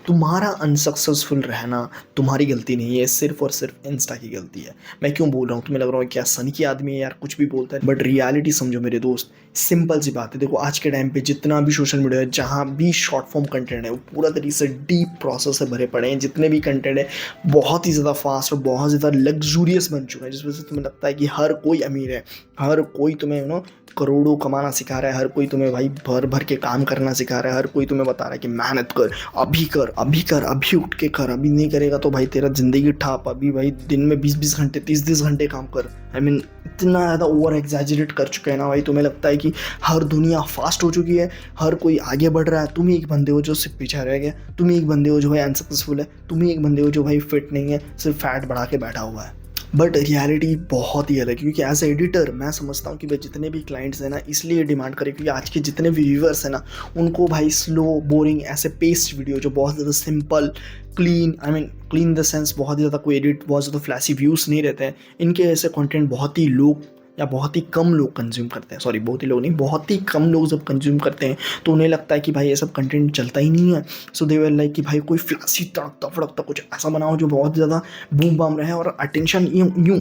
तुम्हारा अनसक्सेसफुल रहना तुम्हारी गलती नहीं है, सिर्फ और सिर्फ इंस्टा की गलती है। मैं क्यों बोल रहा हूँ, तुम्हें लग रहा है क्या सन की आदमी है यार, कुछ भी बोलता है, बट रियलिटी समझो मेरे दोस्त। सिंपल सी बात है, देखो आज के टाइम पे जितना भी सोशल मीडिया है, जहाँ भी शॉर्ट फॉर्म कंटेंट है, वो पूरा तरीके से डीप प्रोसेस से भरे पड़े हैं। जितने भी कंटेंट है बहुत ही ज़्यादा फास्ट और बहुत ज़्यादा लग्जूरियस बन चुका है, जिस वजह से तुम्हें लगता है कि हर कोई अमीर है, हर कोई तुम्हें करोड़ों कमाना सिखा रहा है, हर कोई तुम्हें भाई भर भर के काम करना सिखा रहा है, हर कोई तुम्हें बता रहा है कि मेहनत कर, अभी कर, अभी कर, अभी उठ के कर, अभी नहीं करेगा तो भाई तेरा जिंदगी ठाप, अभी भाई दिन में 20-20 घंटे 30-30 घंटे काम कर। आई मीन इतना ज़्यादा ओवर एग्जैजरेट कर चुके हैं ना भाई, तुम्हें लगता है कि हर दुनिया फास्ट हो चुकी है, हर कोई आगे बढ़ रहा है, तुम ही एक बंदे हो जो सिर्फ पीछे रह गया, तुम ही एक बंदे हो जो भाई अनसक्सेसफुल है, तुम ही एक बंदे हो जो भाई फिट नहीं है, सिर्फ फैट बढ़ा के बैठा हुआ है। बट रियलिटी बहुत ही अलग है, क्योंकि एज एडिटर मैं समझता हूँ कि भाई जितने भी क्लाइंट्स हैं ना, इसलिए डिमांड करें क्योंकि आज के जितने भी व्यूवर्स हैं ना, उनको भाई स्लो बोरिंग ऐसे पेस्ट वीडियो जो बहुत ज़्यादा simple clean, I mean clean the sense बहुत ज़्यादा कोई एडिट, बहुत ज़्यादा फ्लैशी व्यूज़ नहीं रहते हैं, इनके ऐसे कंटेंट बहुत ही लोग या बहुत ही कम लोग कंज्यूम करते हैं। सॉरी, बहुत ही लोग नहीं, बहुत ही कम लोग जब कंज्यूम करते हैं तो उन्हें लगता है कि भाई ये सब कंटेंट चलता ही नहीं है। सो दे वर लाइक कि भाई कोई फ्लैशी तड़कता फड़कता कुछ ऐसा बनाओ जो बहुत ज़्यादा बूम बाम रहे और अटेंशन यूँ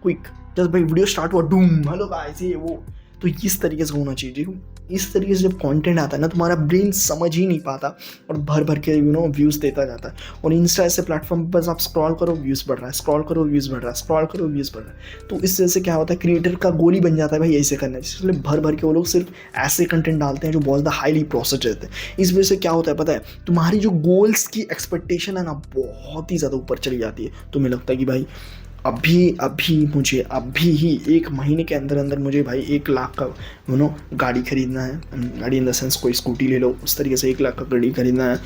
क्विक, जस्ट भाई वीडियो स्टार्ट हुआ डूम, हेलो गाइस ये वो। तो इस तरीके से होना चाहिए। इस तरीके से जब कंटेंट आता है ना, तुम्हारा ब्रेन समझ ही नहीं पाता और भर भर के व्यूज़ देता जाता है। और इंस्टा ऐसे प्लेटफॉर्म पर बस आप स्क्रॉल करो व्यूज़ बढ़ रहा है, स्क्रॉल करो व्यूज़ बढ़ रहा है, स्क्रॉल करो व्यूज़ बढ़ रहा है। तो इस वजह से क्या होता है, क्रिएटर का गोल ही बन जाता है भाई ऐसे करना है, इसलिए भर भर के वो लोग सिर्फ ऐसे कंटेंट डालते हैं जो बहुत ज़्यादा हाईली प्रोसेस्ड रहते हैं। इस वजह से क्या होता है पता है, तुम्हारी जो गोल्स की एक्सपेक्टेशन है ना बहुत ही ज़्यादा ऊपर चली जाती है। तुम्हें लगता है कि भाई मुझे अभी ही 1 महीने के अंदर अंदर मुझे भाई 1 लाख का गाड़ी खरीदना है। गाड़ी इन द सेंस कोई स्कूटी ले लो, उस तरीके से 1 लाख का गाड़ी खरीदना है।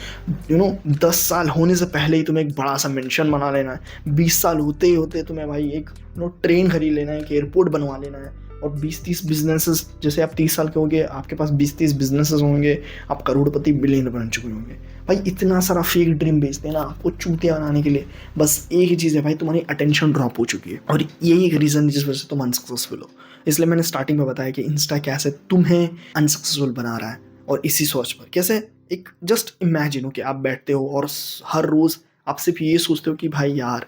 10 साल होने से पहले ही तुम्हें एक बड़ा सा मेंशन बना लेना है। 20 साल होते ही होते तुम्हें भाई एक ट्रेन खरीद लेना है, एक एयरपोर्ट बनवा लेना है। और 20-30 बिजनेसेस, जैसे आप 30 साल के होंगे आपके पास 20-30 बिजनेसेस होंगे, आप करोड़पति बिलियनर बन चुके होंगे। भाई इतना सारा फेक ड्रीम बेचते हैं ना आपको चूतिया बनाने के लिए। बस एक ही चीज़ है भाई, तुम्हारी अटेंशन ड्रॉप हो चुकी है और यही एक रीज़न है जिस वजह से तुम अनसक्सेसफुल हो। इसलिए मैंने स्टार्टिंग में बताया कि इंस्टा कैसे तुम्हें अनसक्सेसफुल बना रहा है। और इसी सोच पर कैसे, एक जस्ट इमेजिन हो कि आप बैठते हो और हर रोज़ आप सिर्फ ये सोचते हो कि भाई यार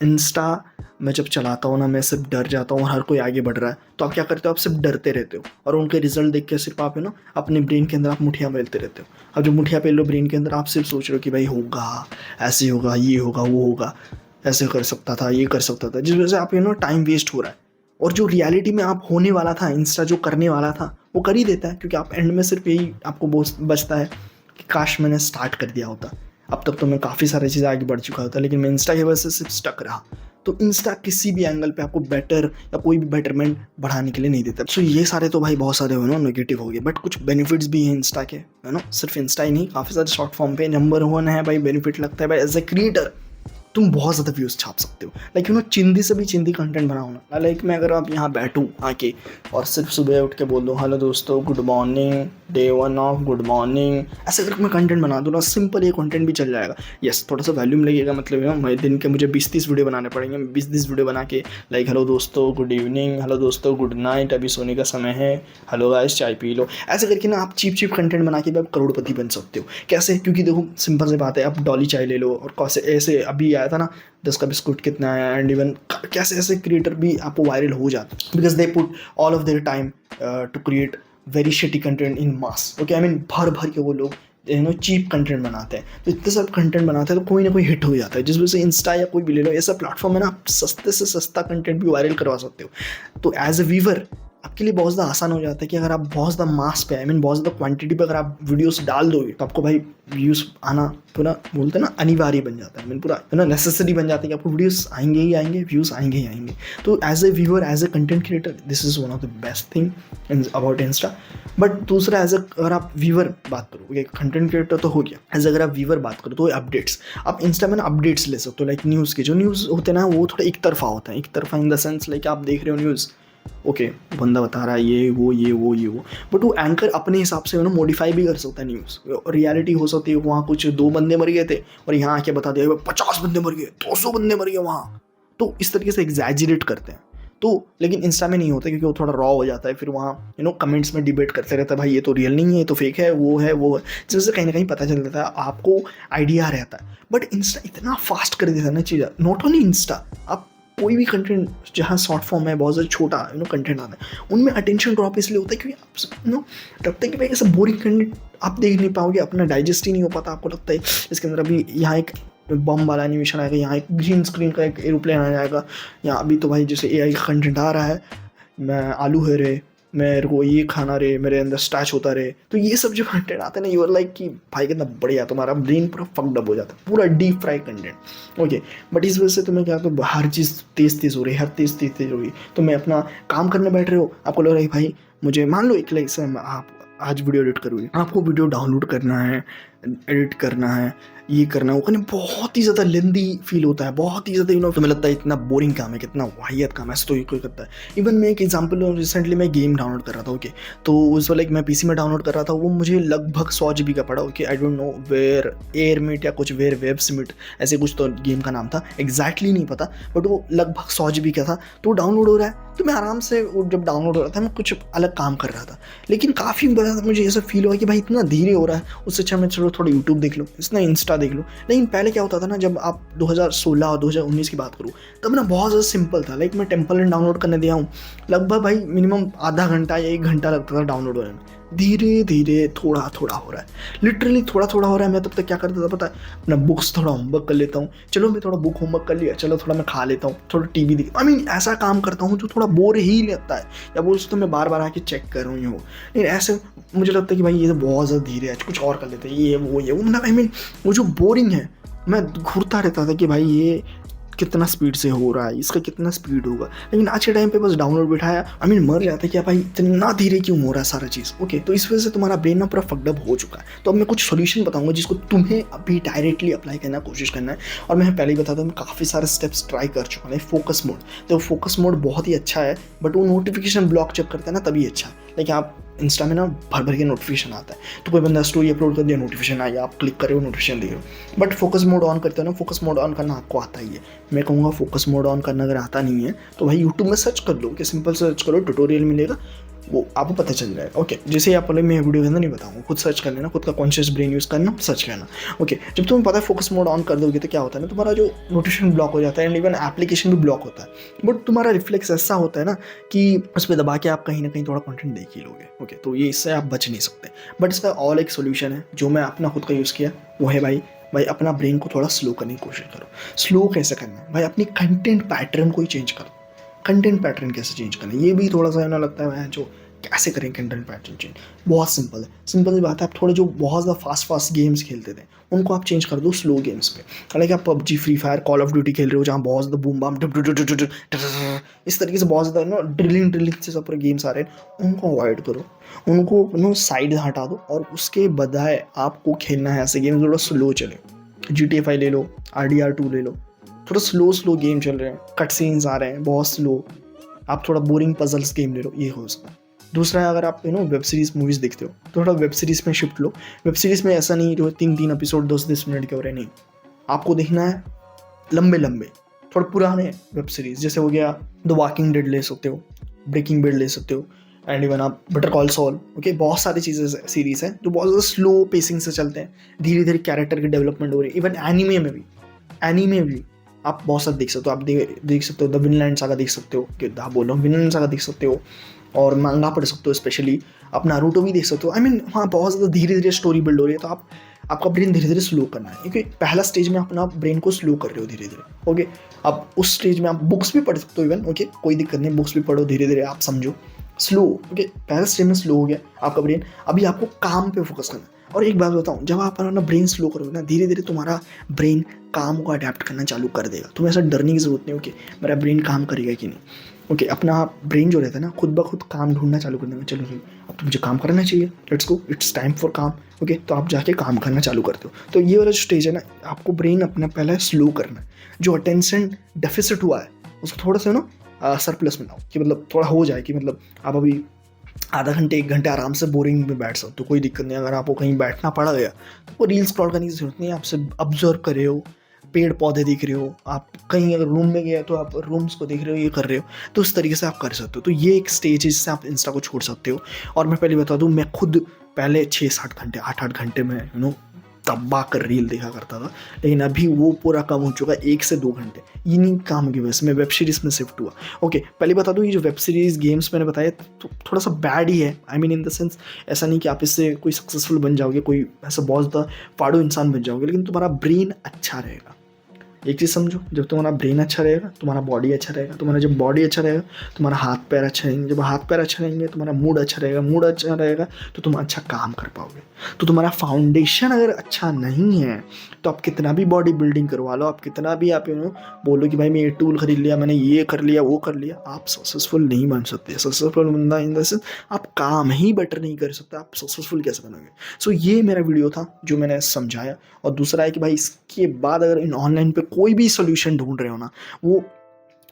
इंस्टा मैं जब चलाता हूँ ना, मैं सिर्फ डर जाता हूँ और हर कोई आगे बढ़ रहा है। तो आप क्या करते हो, आप सिर्फ डरते रहते हो और उनके रिजल्ट देख के सिर्फ आप अपने ब्रेन के अंदर आप मुठियाँ पेलते रहते हो। अब जब मुठियाँ पेल लो ब्रेन के अंदर, आप सिर्फ सोच रहे हो कि भाई होगा, ऐसे होगा, ये होगा, वो होगा, ऐसे कर सकता था, ये कर सकता था, जिस वजह से आप टाइम वेस्ट हो रहा है। और जो रियलिटी में आप होने वाला था, इंस्टा जो करने वाला था वो कर ही देता है, क्योंकि आप एंड में सिर्फ यही आपको बचता है कि काश मैंने स्टार्ट कर दिया होता। अब तक तो मैं काफ़ी सारी चीज़ें आगे बढ़ चुका होता, लेकिन मैं इंस्टा की वजह से सिर्फ स्टक रहा। तो इंस्टा किसी भी एंगल पे आपको बेटर या कोई भी बेटरमेंट बढ़ाने के लिए नहीं देता। सो ये सारे तो भाई बहुत सारे नेगेटिव हो गए, बट कुछ बेनिफिट्स भी हैं इंस्टा के, सिर्फ इंस्टा ही नहीं, काफ़ी सारे शॉर्ट फॉर्म पे। नंबर 1 है भाई बेनिफिट लगता है भाई, एज ए क्रिएटर तुम बहुत ज़्यादा व्यूज़ छाप सकते हो। लाइक चिंदी से भी चिंदी कंटेंट बनाओ ना। लाइक मैं अगर आप यहाँ बैठूँ आके और सिर्फ सुबह उठ के बोल दूँ हेलो दोस्तों, good morning, day 1 of good morning, ऐसे करके मैं कंटेंट बना दूँ ना, सिंपल ये कंटेंट भी चल जाएगा। यस, थोड़ा सा वैल्यूम लगेगा, मतलब मैं दिन के मुझे 20-30 वीडियो बनाने पड़ेंगे। 20-30 वीडियो बना के लाइक हेलो दोस्तों गुड इवनिंग, हेलो दोस्तों गुड नाइट, अभी सोने का समय है, हेलो गाइस चाय पी लो, ऐसे करके ना आप चीप कंटेंट बना के भी आप करोड़पति बन सकते हो। कैसे? क्योंकि देखो सिंपल सी बात है, आप डॉली चाय ले लो और कैसे ऐसे अभी आया था ना 10 का बिस्कुट कितना है, एंड इवन कैसे ऐसे क्रिएटर भी आपको वायरल हो जाते हैं, because they put all of their time to create very shitty content in mass. Okay, I mean भर भर के वो लोग चीप कंटेंट बनाते हैं। तो इतने सब कंटेंट बनाते हैं तो कोई ना कोई हिट हो जाता है, जिस वजह से इंस्टा या कोई भी ले लो, ऐसा प्लेटफॉर्म है ना, आप सस्ते से सस्ता कंटेंट भी वायरल करवा सकते हो। तो एज ए व्यूवर आपके लिए बहुत ज़्यादा आसान हो जाता है कि अगर आप बहुत ज़्यादा मास पे, आई मीन बहुत ज़्यादा क्वांटिटी पे अगर आप वीडियोस डाल दोगे तो आपको भाई व्यूज़ आना पूरा बोलते हैं ना अनिवार्य बन जाता है, मीन पूरा नेसेसरी बन जाता है कि आपको वीडियोस आएंगे ही आएंगे, व्यूज़ आएंगे ही आएंगे। तो as a viewer, as a content creator, this is one of the best thing about insta. But दूसरा अगर आप व्यूअर बात करो, कंटेंट क्रिएटर तो हो गया, एज अगर आप व्यूअर बात करो तो अपडेट्स, आप इंस्टा में ना अपडेट्स ले सकते हो। लाइक न्यूज़ के जो न्यूज़ होते हैं ना, वो थोड़ा एक तरफा होता है, एक तरफा इन द सेंस लाइक आप देख रहे हो न्यूज़, ओके बंदा बता रहा है ये वो, बट वो एंकर अपने हिसाब से मॉडिफाई भी कर सकता है न्यूज़। रियलिटी हो सकती है वहाँ कुछ 2 बंदे मर गए थे और यहाँ आके बता दिया 50 बंदे मर गए, 200 बंदे मर गए वहाँ। तो इस तरीके से एग्जैजरेट करते हैं। तो लेकिन इंस्टा में नहीं होता क्योंकि वो थोड़ा रॉ हो जाता है, फिर वहाँ कमेंट्स में डिबेट करते रहता है, भाई ये तो रियल नहीं है, ये तो फेक है, वो है, जिससे कहीं ना कहीं पता चल जाता है, आपको आइडिया रहता है। बट इंस्टा इतना फास्ट कर देता है ना चीज़, नॉट ओनली इंस्टा, आप कोई भी कंटेंट जहाँ शॉर्ट फॉर्म है, बहुत ज़्यादा छोटा कंटेंट आता है, उनमें अटेंशन ड्रॉप इसलिए होता है क्योंकि आप लगता है कि भाई ऐसा बोरिंग कंटेंट आप देख नहीं पाओगे, अपना डाइजेस्ट ही नहीं हो पाता, आपको लगता है इसके अंदर अभी यहाँ एक बम वाला एनिमेशन आएगा, यहाँ एक ग्रीन स्क्रीन का एक एरोप्लेन आ जाएगा, यहाँ अभी तो भाई जैसे AI का कंटेंट आ रहा है, मैं आलू है रे, मेरे को ये खाना रे, मेरे अंदर स्टैच होता रहे, तो ये सब जो कंटेंट आते हैं ना, यूर लाइक कि भाई कितना बढ़िया, तुम्हारा ब्रेन पूरा फकडअप हो जाता है, पूरा deep fry content. Okay, but इस वजह से तुम्हें क्या, तो हर चीज़ तेज़ हो रही है, हर तेज़ हो रही है, तो मैं अपना काम करने बैठ रहे हो, आपको लग रहा है भाई मुझे, मान लो एक लाइक से आप आज वीडियो एडिट करोगे, आपको वीडियो डाउनलोड करना है, एडिट करना है, ये करना है, वो करना बहुत ही ज़्यादा लेंदी फील होता है, बहुत ही ज़्यादा तुम्हें लगता है इतना बोरिंग काम है, कितना वाहियत काम है, ऐसा तो ये कोई करता है। इवन मैं एक एग्जांपल लूँ, रिसेंटली मैं गेम डाउनलोड कर रहा था, ओके, तो उस वाला मैं PC में डाउनलोड कर रहा था, वो मुझे लगभग 100 GB का पड़ा, okay, I don't know where एयरमिट या कुछ वेयर वेब्समिट ऐसे कुछ तो गेम का नाम था, एग्जैक्टली नहीं पता, बट वो लगभग 100 GB का था, तो डाउनलोड हो रहा है, तो मैं आराम से जब डाउनलोड हो रहा था मैं कुछ अलग काम कर रहा था, लेकिन काफ़ी बड़ा मुझे ऐसा फील हुआ कि भाई इतना धीरे हो रहा है, उससे अच्छा मैं चलो थोड़ा यूट्यूब देख लो, इतना इंस्टा देख लो। लेकिन पहले क्या होता था ना, जब आप 2016 और 2019 की बात करूँ, तब ना बहुत ज़्यादा सिंपल था, लाइक मैं टेम्पल रन डाउनलोड करने दिया हूँ, लगभग भाई मिनिमम आधा घंटा या 1 घंटा लगता था डाउनलोड होने में, धीरे धीरे थोड़ा थोड़ा हो रहा है, लिटरली थोड़ा थोड़ा हो रहा है। मैं तब तक क्या करता था पता है, अपना बुक्स थोड़ा होमवर्क कर लेता हूँ, चलो मैं थोड़ा बुक होमवर्क कर लिया, चलो थोड़ा मैं खा लेता हूँ, थोड़ा TV देख, आई मीन ऐसा काम करता हूँ जो थोड़ा बोर ही लगता है, या बोल सकते मैं बार बार आके चेक कर रही हूँ, लेकिन ऐसे मुझे लगता है कि भाई ये तो बहुत ज़्यादा धीरे है, कुछ और कर लेते हैं, ये वो मतलब आई मीन वो जो बोरिंग है, मैं घूरता रहता था कि भाई ये कितना स्पीड से हो रहा है, इसका कितना स्पीड होगा, लेकिन आज के टाइम पे बस डाउनलोड बिठाया, आई मीन मर जाता है कि भाई इतना धीरे क्यों हो रहा है सारा चीज़। ओके, तो इस वजह से तुम्हारा ब्रेन ना पूरा फकडअप हो चुका है। तो अब मैं कुछ सॉल्यूशन बताऊंगा जिसको तुम्हें अभी डायरेक्टली अप्लाई करना कोशिश करना है, और मैं पहले ही बता दूँ, मैं काफ़ी सारे स्टेप्स ट्राई कर चुका हूँ। फोकस मोड, तो फोकस मोड बहुत ही अच्छा है, बट वो नोटिफिकेशन ब्लॉक जब करता है ना तभी अच्छा है। लेकिन आप इंस्टा में ना भर भर के नोटिफिकेशन आता है, तो कोई बंदा स्टोरी अपलोड कर दिया, नोटिफिकेशन आया, आप क्लिक करे हो, नोटिफिकेशन दे रहे हो। बट फोकस मोड ऑन करते हो ना, फोकस मोड ऑन करना आपको आता ही है। मैं कहूँगा फोकस मोड ऑन करना अगर आता नहीं है तो भाई यूट्यूब में सर्च कर लो, कि सिंपल सर्च करो, ट्यूटोरियल मिलेगा, वो आपको पता चल जाएगा। ओके, जैसे आप पहले मैं वीडियो के अंदर नहीं बताऊंगा, खुद सर्च कर लेना, खुद का कॉन्शियस ब्रेन यूज़ करना, सर्च करना। ओके, जब तुम्हें पता है फोकस मोड ऑन कर दोगे तो क्या होता है ना, तुम्हारा जो नोटिफिकेशन ब्लॉक हो जाता है, एंड इवन एप्लीकेशन भी ब्लॉक होता है, बट तुम्हारा रिफ्लेक्स ऐसा होता है ना कि उस पर दबा के आप कहीं ना कहीं थोड़ा कंटेंट देख ही लोगे। ओके, तो ये इससे आप बच नहीं सकते, बट इसका और एक सोल्यूशन है जो मैं अपना खुद का यूज़ किया, वो है भाई अपना ब्रेन को थोड़ा स्लो करने की कोशिश करो। स्लो कैसे करना है भाई, अपनी कंटेंट पैटर्न को ही चेंज करो। कंटेंट पैटर्न कैसे चेंज करना है, ये भी थोड़ा सा ना लगता है जो कैसे करें कंटेंट पैटर्न चेंज, बहुत सिंपल है। सिंपल सी बात है, आप थोड़े जो बहुत ज़्यादा फास्ट गेम्स खेलते थे उनको आप चेंज कर दो स्लो गेम्स पे। हालांकि आप PUBG, free fire, call of duty खेल रहे हो जहाँ बहुत ज़्यादा बूम बाम इस तरीके से बहुत ज़्यादा ड्रिलिंग से सब पूरे गेम्स आ रहे हैं, उनको अवॉइड करो, उनको साइड हटा दो, और उसके बजाय आपको खेलना है ऐसे गेम थोड़ा स्लो चले। GTA 5 ले लो, RDR 2 ले लो, थोड़ा स्लो गेम चल रहे हैं, कट सीन्स आ रहे हैं बहुत स्लो, आप थोड़ा बोरिंग पजल्स गेम ले लो, ये हो सकता है। दूसरा है, अगर आप वेब सीरीज़ मूवीज़ देखते हो तो थोड़ा वेब सीरीज़ में शिफ्ट लो। वेब सीरीज़ में ऐसा नहीं जो 3 एपिसोड 10 मिनट के हो रहे, नहीं, आपको देखना है लंबे थोड़ा पुराने वेब सीरीज़, जैसे हो गया द वॉकिंग डेड ले सकते हो, ब्रेकिंग बैड ले सकते हो, एंड इवन आप बेटर कॉल सॉल। ओके, बहुत सारी चीज़ें सीरीज़ हैं जो बहुत ज़्यादा स्लो पेसिंग से चलते हैं, धीरे धीरे कैरेक्टर की डेवलपमेंट हो रही है। इवन एनीमे में भी आप बहुत सारे देख सकते हो। आप देख सकते हो द विनलैंड सागा देख सकते हो, कि बोल रहा हूँ, विनलैंड सागा देख सकते हो, और मांगा पढ़ सकते हो, स्पेशली आप नारुतो भी देख सकते हो। आई मीन वहाँ बहुत ज़्यादा धीरे धीरे स्टोरी बिल्ड हो रही है, तो आपका ब्रेन धीरे धीरे स्लो करना है, क्योंकि पहला स्टेज में अपना ब्रेन को स्लो कर रहे हो धीरे धीरे। ओके, अब उस स्टेज में आप बुक्स भी पढ़ सकते हो इवन। ओके, कोई दिक्कत नहीं, बुक्स भी पढ़ो धीरे धीरे, आप समझो स्लो। ओके, पहला स्टेज में स्लो हो गया आपका ब्रेन, अभी आपको काम पे फोकस करना है। और एक बात बताऊँ, जब आप अपना ब्रेन स्लो करोगे ना, धीरे धीरे तुम्हारा ब्रेन काम को अडेप्ट करना चालू कर देगा। तुम्हें ऐसा डरने की जरूरत नहीं हो कि मेरा ब्रेन काम करेगा कि नहीं। ओके, अपना ब्रेन जो रहता है ना, खुद ब खुद काम ढूंढना चालू कर देगा, चलो अब तो मुझे काम करना चाहिए, let's go, it's time for काम। ओके, तो आप जाके काम करना चालू करते हो। तो ये वाला जो स्टेज है ना, आपको ब्रेन अपना पहले स्लो करना है। जो अटेंशन डेफिसिट हुआ है उसको थोड़ा सा सरप्लस में लाओ, कि मतलब थोड़ा हो जाए, कि मतलब आप अभी आधा घंटे 1 घंटे आराम से बोरिंग में बैठ सकते हो, कोई दिक्कत नहीं। अगर आपको कहीं बैठना पड़ा गया तो रील स्क्रॉल करने की जरूरत नहीं है, आप सिर्फ ऑब्जर्व करे हो, पेड़ पौधे देख रहे हो, आप कहीं अगर रूम में गए तो आप रूम्स को देख रहे हो, ये कर रहे हो, तो उस तरीके से आप कर सकते हो। तो ये एक स्टेज है जिससे आप इंस्टा को छोड़ सकते हो। और मैं पहले बता दूँ, मैं खुद पहले 6-7 घंटे 8-8 घंटे में दबा कर रील देखा करता था, लेकिन अभी वो पूरा कम हो चुका है, 1 से 2 घंटे। इन्हीं काम की वजह से मैं वेब सीरीज़ में शिफ्ट हुआ। ओके, पहले बता दूँ, ये जो वेब सीरीज़ गेम्स मैंने बताया तो थोड़ा सा बैड ही है। I mean in the sense, ऐसा नहीं कि आप इससे कोई सक्सेसफुल बन जाओगे, कोई ऐसा बहुत ज़्यादा फाड़ू इंसान बन जाओगे, लेकिन तुम्हारा ब्रेन अच्छा रहेगा। एक चीज़ समझो, जब तुम्हारा ब्रेन अच्छा रहेगा, तुम्हारा बॉडी अच्छा रहेगा, तुम्हारा जब बॉडी अच्छा रहेगा, तुम्हारा हाथ पैर अच्छा रहेंगे, जब हाथ पैर अच्छा रहेंगे, तुम्हारा मूड अच्छा रहेगा, मूड अच्छा रहेगा तो तुम अच्छा काम कर पाओगे। तो तुम्हारा फाउंडेशन अगर अच्छा नहीं है तो आप कितना भी बॉडी बिल्डिंग करवा लो, आप कितना भी आप बोलो कि भाई मैं ये टूल खरीद लिया, मैंने ये कर लिया, वो कर लिया, आप सक्सेसफुल नहीं बन सकते। सक्सेसफुल बंदा इन द सेंस, आप काम ही बेटर नहीं कर सकते, आप सक्सेसफुल कैसे बनोगे। सो ये मेरा वीडियो था जो मैंने समझाया। और दूसरा है कि भाई इसके बाद अगर इन ऑनलाइन पे कोई भी सोल्यूशन ढूंढ रहे हो ना, वो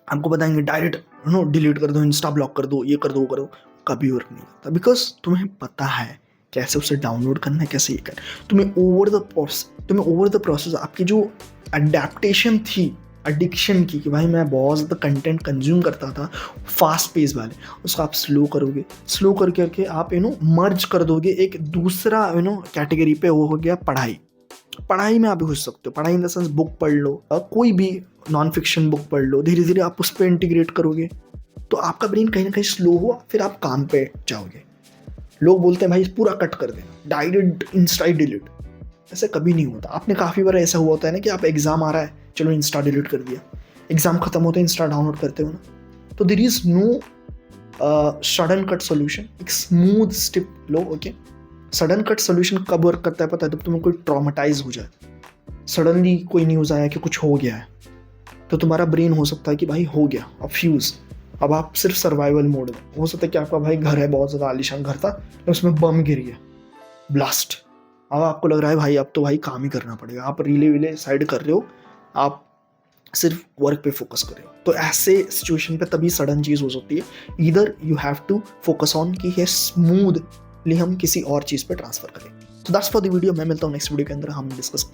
आपको बताएंगे डायरेक्ट डिलीट कर दो, इंस्टा ब्लॉक कर दो, ये कर दो, वो करो, कभी वर्क नहीं करता। बिकॉज तुम्हें पता है कैसे उसे डाउनलोड करना है, कैसे ये करना। तुम्हें ओवर द प्रोसेस आपकी जो अडेप्टेशन थी एडिक्शन की, कि भाई मैं बहुत ज़्यादा कंटेंट कंज्यूम करता था फास्ट पेस वाले, उसको आप स्लो करोगे, स्लो करके आप मर्ज कर दोगे एक दूसरा कैटेगरी पे, वो हो गया पढ़ाई में आप घुस सकते हो। पढ़ाई इन द सेंस बुक पढ़ लो, कोई भी नॉन फिक्शन बुक पढ़ लो, धीरे धीरे आप उस पर इंटीग्रेट करोगे तो आपका ब्रेन कहीं ना कहीं स्लो हुआ, फिर आप काम पे जाओगे। लोग बोलते हैं भाई पूरा कट कर देना, डायरेक्ट इंस्टा डिलीट, ऐसा कभी नहीं होता। आपने काफ़ी बार ऐसा हुआ होता है ना कि आप एग्जाम आ रहा है, चलो इंस्टा डिलीट कर दिया, एग्जाम खत्म होते इंस्टा डाउनलोड करते हो ना, तो there is no sudden cut solution. एक स्मूथ स्टेप लो। ओके, सडन कट सोल्यूशन कब वर्क करता है पता है? जब तुम्हें कोई ट्रॉमेटाइज हो जाए, सडनली कोई न्यूज़ आया कि कुछ हो गया है, तो तुम्हारा ब्रेन हो सकता है कि भाई हो गया, अब फ्यूज, अब आप सिर्फ सर्वाइवल मोड में। हो सकता है कि आपका भाई घर है, बहुत ज़्यादा आलीशान घर था, तो उसमें बम गिर गया, ब्लास्ट। अब आपको लग रहा है भाई अब तो भाई काम ही करना पड़ेगा, आप रीले वीले साइड कर रहे हो, आप सिर्फ वर्क पे फोकस कर रहे हो। तो ऐसे सिचुएशन पे तभी सडन चीज़ हो सकती है। Either you have to focus on कि ये स्मूथली हम किसी और चीज़ पे ट्रांसफर करें। तो दैट्स फॉर द वीडियो। मैं मिलता हूँ नेक्स्ट वीडियो के अंदर, हम डिस्कस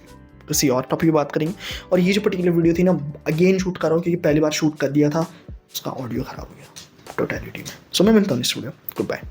किसी और टॉपिक की बात करेंगे। और ये जो पर्टिकुलर वीडियो थी ना, अगेन शूट कर रहा हूँ क्योंकि पहली बार शूट कर दिया था, उसका ऑडियो खराब हो गया टोटलिटी में। सो मैं मिलता हूँ नेक्स्ट वीडियो। Good bye.